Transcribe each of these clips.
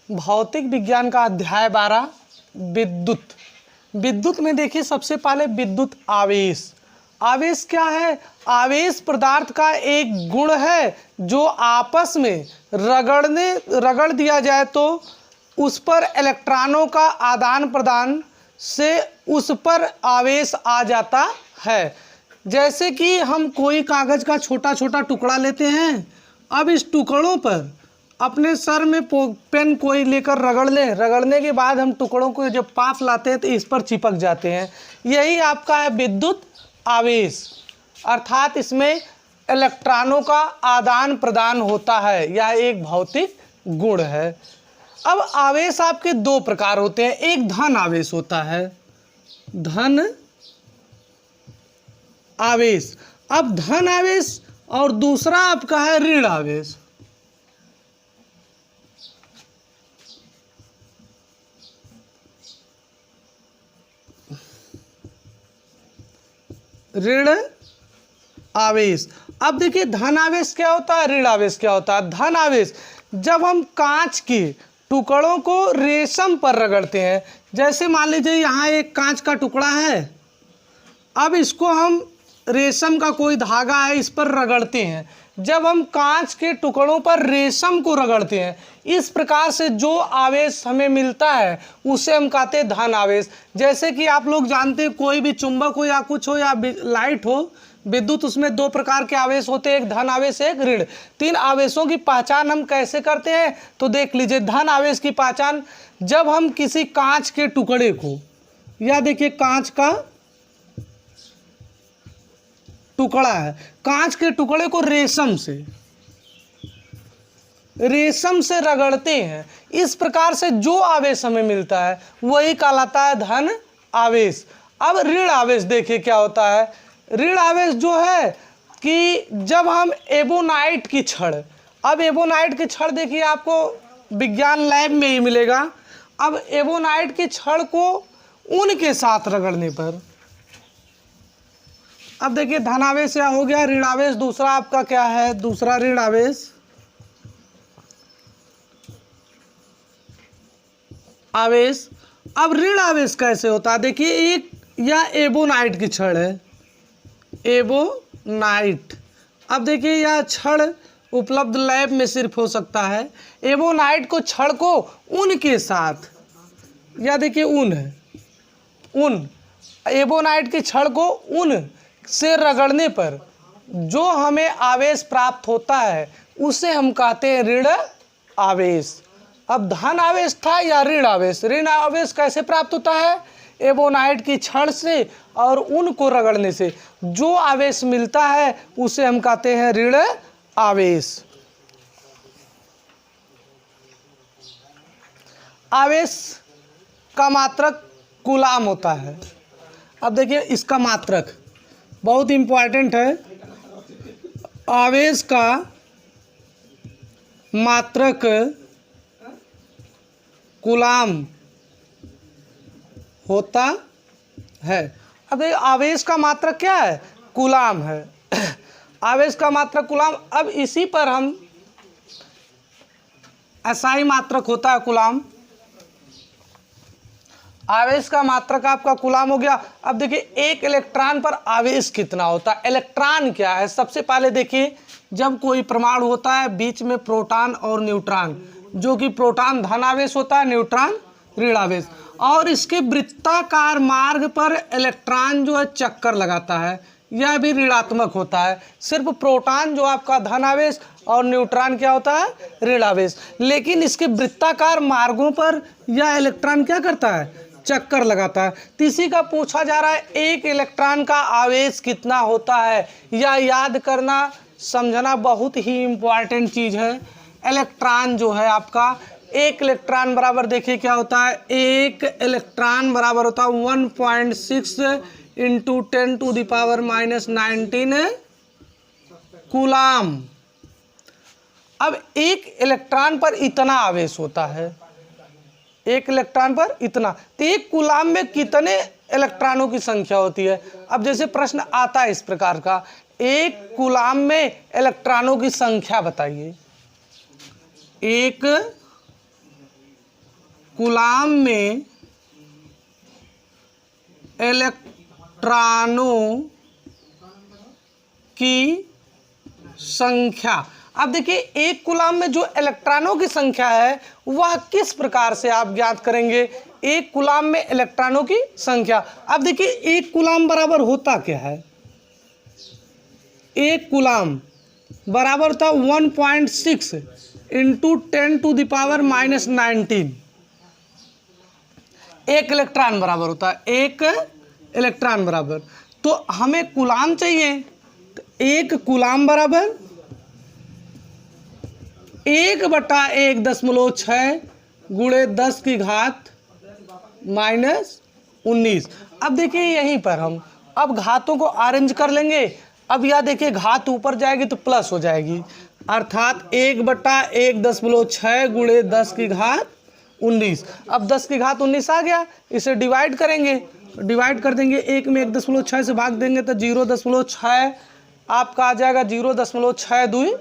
भौतिक विज्ञान का अध्याय 12 विद्युत। विद्युत में देखिए सबसे पहले विद्युत आवेश। आवेश क्या है? आवेश पदार्थ का एक गुण है जो आपस में रगड़ दिया जाए तो उस पर इलेक्ट्रॉनों का आदान प्रदान से उस पर आवेश आ जाता है। जैसे कि हम कोई कागज़ का छोटा छोटा टुकड़ा लेते हैं, अब इस टुकड़ों पर अपने सर में पेन कोई लेकर रगड़ने के बाद हम टुकड़ों को जब पास लाते हैं तो इस पर चिपक जाते हैं। यही आपका है विद्युत आवेश, अर्थात इसमें इलेक्ट्रॉनों का आदान प्रदान होता है। यह एक भौतिक गुण है। अब आवेश आपके दो प्रकार होते हैं। एक धन आवेश होता है, धन आवेश। अब धन आवेश और दूसरा आपका है ऋण आवेश। ऋण आवेश। अब देखिए धन आवेश क्या होता है, ऋण आवेश क्या होता है। धन आवेश जब हम कांच के टुकड़ों को रेशम पर रगड़ते हैं, जैसे मान लीजिए यहाँ एक कांच का टुकड़ा है, अब इसको हम रेशम का कोई धागा है इस पर रगड़ते हैं। जब हम कांच के टुकड़ों पर रेशम को रगड़ते हैं, इस प्रकार से जो आवेश हमें मिलता है उसे हम कहते हैं धन आवेश। जैसे कि आप लोग जानते हैं कोई भी चुंबक हो या कुछ हो या लाइट हो, विद्युत, उसमें दो प्रकार के आवेश होते हैं, एक धन आवेश एक ऋण। तीन आवेशों की पहचान हम कैसे करते हैं तो देख लीजिए। धन आवेश की पहचान, जब हम किसी कांच के टुकड़े को, या देखिए कांच का टुकड़ा है, कांच के टुकड़े को रेशम से रगड़ते हैं, इस प्रकार से जो आवेश हमें मिलता है वही कहलाता है धन आवेश। अब ऋण आवेश देखिए क्या होता है। ऋण आवेश जो है कि जब हम एबोनाइट की छड़, अब एबोनाइट की छड़ देखिए आपको विज्ञान लैब में ही मिलेगा। अब एबोनाइट की छड़ को ऊन के साथ रगड़ने पर, अब देखिए धन आवेश या हो गया। ऋण आवेश दूसरा आपका क्या है, दूसरा ऋण आवेश आवेश। अब ऋण आवेश कैसे होता है, देखिए एक या एबोनाइट की छड़ है, एबोनाइट। अब देखिए यह छड़ उपलब्ध लैब में सिर्फ हो सकता है। एबोनाइट को छड़ को ऊन के साथ, या देखिए ऊन है, ऊन, एबोनाइट की छड़ को ऊन से रगड़ने पर जो हमें आवेश प्राप्त होता है उसे हम कहते हैं ऋण आवेश। अब धन आवेश था या ऋण आवेश। ऋण आवेश कैसे प्राप्त होता है, एबोनाइट की छड़ से और ऊन को रगड़ने से जो आवेश मिलता है उसे हम कहते हैं ऋण आवेश। आवेश का मात्रक कूलाम होता है। अब देखिए इसका मात्रक बहुत इंपॉर्टेंट है। आवेश का मात्रक कूलाम होता है। अब आवेश का मात्रक क्या है, कूलाम है। आवेश का मात्रक कूलाम। अब इसी पर हम एसआई मात्रक होता है कूलाम। आवेश का मात्रक आपका कूलाम हो गया। अब देखिए एक इलेक्ट्रॉन पर आवेश कितना होता है। इलेक्ट्रॉन क्या है, सबसे पहले देखिए जब कोई परमाणु होता है बीच में प्रोटॉन और न्यूट्रॉन, जो कि प्रोटॉन धन आवेश होता है, न्यूट्रॉन ऋण आवेश। और इसके वृत्ताकार मार्ग पर इलेक्ट्रॉन जो है चक्कर लगाता है, यह भी ऋणात्मक होता है। सिर्फ प्रोटॉन जो आपका धन आवेश और न्यूट्रॉन क्या होता है, ऋण आवेश। लेकिन इसके वृत्ताकार मार्गों पर यह इलेक्ट्रॉन क्या करता है, चक्कर लगाता है। तो इसी का पूछा जा रहा है एक इलेक्ट्रॉन का आवेश कितना होता है। यह याद करना समझना बहुत ही इम्पॉर्टेंट चीज़ है। इलेक्ट्रॉन जो है आपका, एक इलेक्ट्रॉन बराबर देखिए क्या होता है, एक इलेक्ट्रॉन बराबर होता है 1.6 × 10⁻⁻19 कूलाम। अब एक इलेक्ट्रॉन पर इतना आवेश होता है, एक इलेक्ट्रॉन पर इतना, तो एक कूलाम में कितने इलेक्ट्रॉनों की संख्या होती है। अब जैसे प्रश्न आता है इस प्रकार का, एक कूलाम में इलेक्ट्रॉनों की संख्या बताइए। एक कूलाम में इलेक्ट्रॉनों की संख्या। अब देखिए एक कूलाम में जो इलेक्ट्रॉनों की संख्या है वह किस प्रकार से आप ज्ञात करेंगे। एक कूलाम में इलेक्ट्रॉनों की संख्या, अब देखिए एक कूलाम बराबर होता क्या है, एक कूलाम बराबर था 1.6 इंटू 10⁻⁻19। एक इलेक्ट्रॉन बराबर होता है, एक इलेक्ट्रॉन बराबर, तो हमें कूलाम चाहिए, तो एक कूलाम बराबर 1/1.6 गुणे 10⁻⁻19। अब देखिए यहीं पर हम अब घातों को अरेंज कर लेंगे। अब यह देखिए घात ऊपर जाएगी तो प्लस हो जाएगी, अर्थात 1/1.6 गुणे 10⁻19। अब 10⁻19 आ गया, इसे डिवाइड करेंगे, डिवाइड कर देंगे, एक में 1.6 से भाग देंगे तो 0.6 आपका आ जाएगा, 0.62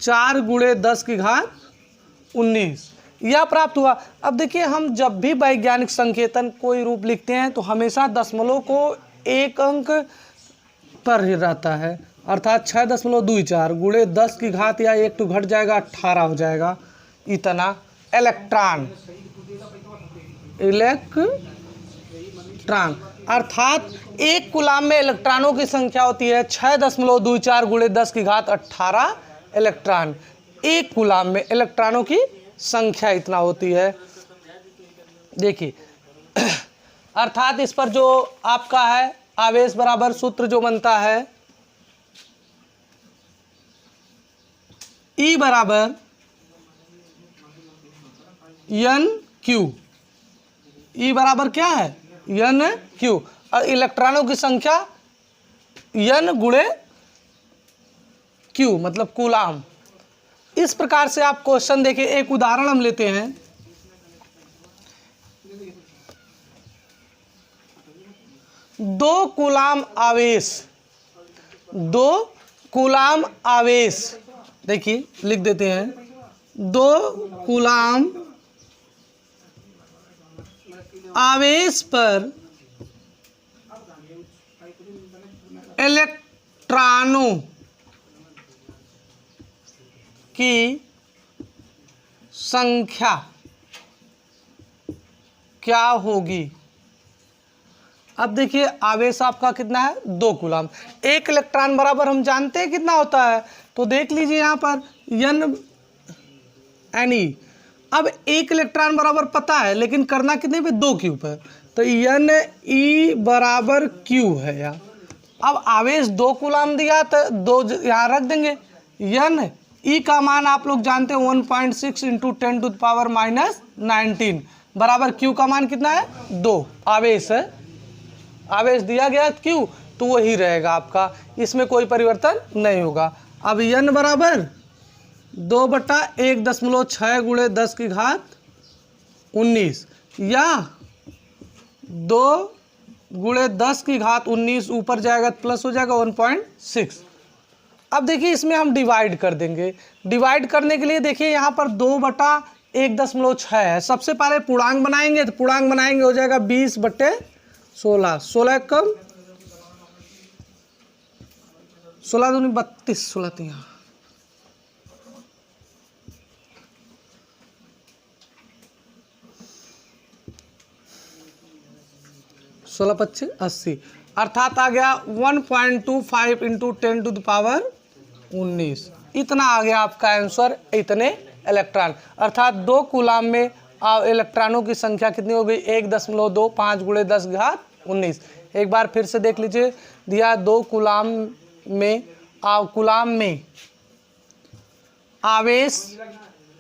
4 गुणे 10⁻19 यह प्राप्त हुआ। अब देखिए हम जब भी वैज्ञानिक संकेतन कोई रूप लिखते हैं तो हमेशा दशमलव को एक अंक पर ही रहता है, अर्थात 6.24 गुणे 10 या 1 तो घट जाएगा 18 हो जाएगा। इतना इलेक्ट्रॉन, अर्थात एक कूलाम में इलेक्ट्रॉनों की संख्या होती है 6.24 गुणे 10⁻18 इलेक्ट्रॉन। एक कूलाम में इलेक्ट्रॉनों की संख्या इतना होती है। देखिए अर्थात इस पर जो आपका है आवेश बराबर सूत्र जो बनता है E बराबर एन क्यू। E बराबर क्या है, एन क्यू, और इलेक्ट्रॉनों की संख्या एन गुणे क्यू मतलब कूलाम। इस प्रकार से आप क्वेश्चन देखिए, एक उदाहरण हम लेते हैं। दो कूलाम आवेश, देखिए लिख देते हैं, 2 कूलाम आवेश पर इलेक्ट्रॉनों की संख्या क्या होगी। अब देखिए आवेश आपका कितना है, 2 कूलाम, एक इलेक्ट्रॉन बराबर हम जानते हैं कितना होता है, तो देख लीजिए यहाँ पर NE। अब एक इलेक्ट्रॉन बराबर पता है लेकिन करना कितने पे, 2 क्यू पर, तो NE बराबर क्यू है यार। अब आवेश 2 कूलाम दिया तो 2 यहाँ रख देंगे। NE का मान आप लोग जानते हैं 1.6 इंटू 10⁻⁻19 बराबर क्यू का मान कितना है, 2। आवेश है, आवेश दिया गया क्यू तो वही रहेगा आपका, इसमें कोई परिवर्तन नहीं होगा। अब N बराबर 2/1.6 गुणे 10⁻19 या 2 गुणे 10⁻19 ऊपर जाएगा प्लस हो जाएगा 1.6। अब देखिए इसमें हम डिवाइड कर देंगे। डिवाइड करने के लिए देखिए यहाँ पर 2/1.6 है। सबसे पहले पूर्णांक बनाएंगे, तो पूर्णांक बनाएंगे हो जाएगा 20/16, 16 कम 16 दूनी 32, 16 यहाँ 16×25 80, अर्थात आ गया 1.25 इंटू 10⁻19। इतना आ गया आपका आंसर, इतने इलेक्ट्रॉन, अर्थात 2 कूलाम में इलेक्ट्रॉनों की संख्या कितनी हो गई, 1.25 गुणे 10⁻19। एक बार फिर से देख लीजिए, दिया 2 कूलाम में आवेश,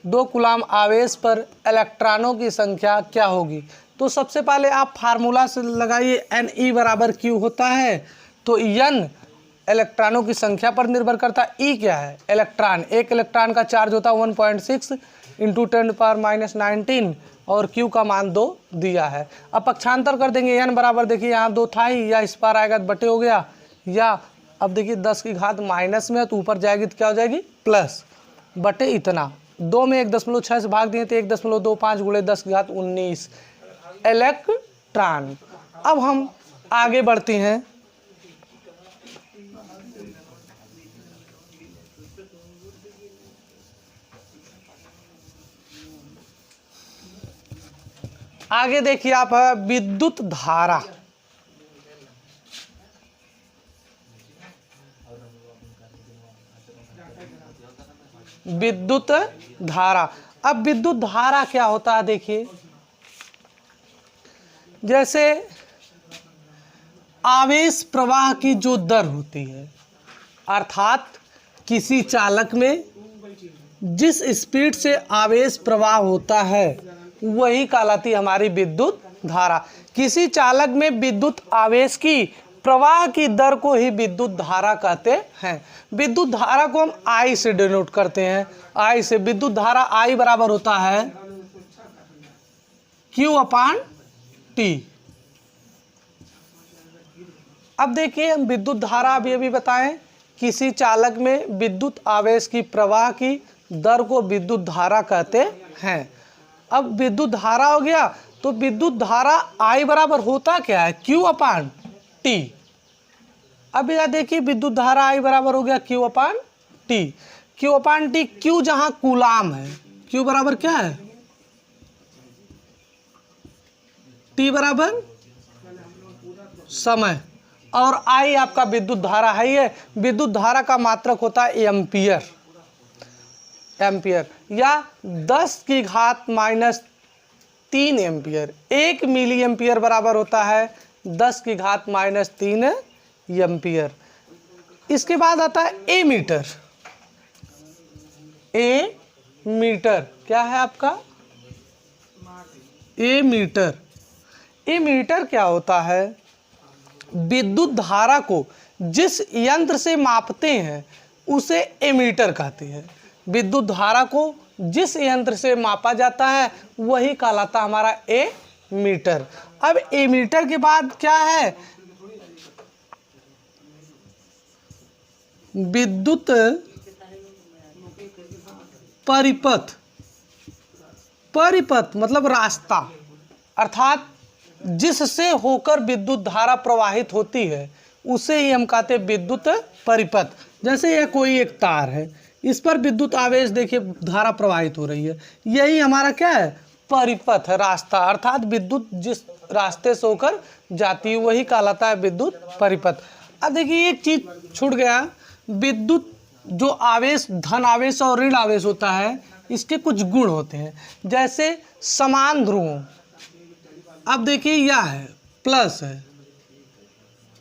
2 कूलाम आवेश पर इलेक्ट्रॉनों की संख्या क्या होगी। तो सबसे पहले आप फार्मूला से लगाइए, NE बराबर Q होता है, तो N इलेक्ट्रॉनों की संख्या पर निर्भर करता है, E क्या है, इलेक्ट्रॉन, एक इलेक्ट्रॉन का चार्ज होता है 1.6 इंटू 10⁻⁻19 और Q का मान 2 दिया है। अब पक्षांतर कर देंगे, N बराबर देखिए यहाँ 2 था ही, या इस पार आएगा तो बटे हो गया, या अब देखिए 10 की घात माइनस में है तो ऊपर जाएगी तो क्या हो जाएगी प्लस, बटे इतना 2 में 1.6 से भाग दिए तो 1.25 गुणे 10⁻19 इलेक्ट्रॉन। अब हम आगे बढ़ते हैं। आगे देखिए आप विद्युत धारा। विद्युत धारा, अब विद्युत धारा क्या होता है देखिए, जैसे आवेश प्रवाह की जो दर होती है, अर्थात किसी चालक में जिस स्पीड से आवेश प्रवाह होता है वही कहलाती है हमारी विद्युत धारा। किसी चालक में विद्युत आवेश की प्रवाह की दर को ही विद्युत धारा कहते हैं। विद्युत धारा को हम I से डिनोट करते हैं। I से विद्युत धारा I बराबर होता है Q/T। अब देखिए हम विद्युत धारा अभी बताएं, किसी चालक में विद्युत आवेश की प्रवाह की दर को विद्युत धारा कहते हैं। अब विद्युत धारा हो गया, तो विद्युत धारा I बराबर होता क्या है, Q/T। अब यह देखिए विद्युत धारा I बराबर हो गया Q/T। Q/T, Q जहां कूलाम है, Q बराबर क्या है, T बराबर समय, और I आपका विद्युत धारा है। ये विद्युत धारा का मात्रक होता है एम्पियर, या 10⁻³ एम्पियर। 1 मिली एम्पियर बराबर होता है 10⁻³ एम्पियर। इसके बाद आता है ए मीटर। ए मीटर क्या है आपका, ए मीटर। ए मीटर क्या होता है, विद्युत धारा को जिस यंत्र से मापते हैं उसे एमीटर कहते हैं। विद्युत धारा को जिस यंत्र से मापा जाता है वही कहलाता हमारा ए मीटर। अब ए मीटर के बाद क्या है, विद्युत परिपथ। परिपथ मतलब रास्ता, अर्थात जिससे होकर विद्युत धारा प्रवाहित होती है उसे ही हम कहते हैं विद्युत परिपथ। जैसे यह कोई एक तार है, इस पर विद्युत आवेश देखिए धारा प्रवाहित हो रही है, यही हमारा क्या है, परिपथ है, रास्ता, अर्थात विद्युत जिस रास्ते से होकर जाती है वही कहलाता है विद्युत परिपथ। अब देखिए एक चीज छूट गया, विद्युत जो आवेश धन आवेश और ऋण आवेश होता है इसके कुछ गुण होते हैं, जैसे समान ध्रुवों। अब देखिए यह है प्लस है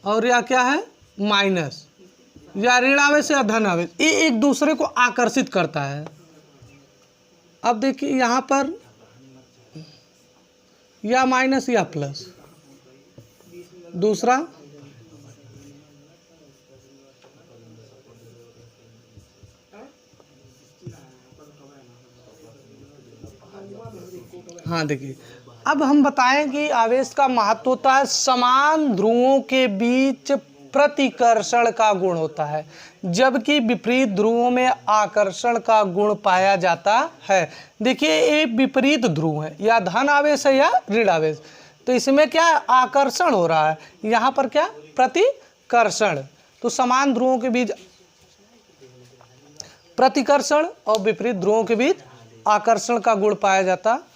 और यह क्या है माइनस, या ऋण आवेश या धन आवेश, ये एक दूसरे को आकर्षित करता है। अब देखिए यहाँ पर या माइनस या प्लस, दूसरा हाँ देखिए, अब हम बताएं कि आवेश का महत्व होता है समान ध्रुवों के बीच प्रतिकर्षण का गुण होता है, जबकि विपरीत ध्रुवों में आकर्षण का गुण पाया जाता है। देखिए ये विपरीत ध्रुव है, या धन आवेश है या ऋण आवेश, तो इसमें क्या आकर्षण हो रहा है, यहाँ पर क्या प्रतिकर्षण। तो समान ध्रुवों के बीच प्रतिकर्षण और विपरीत ध्रुवों के बीच आकर्षण का गुण पाया जाता है।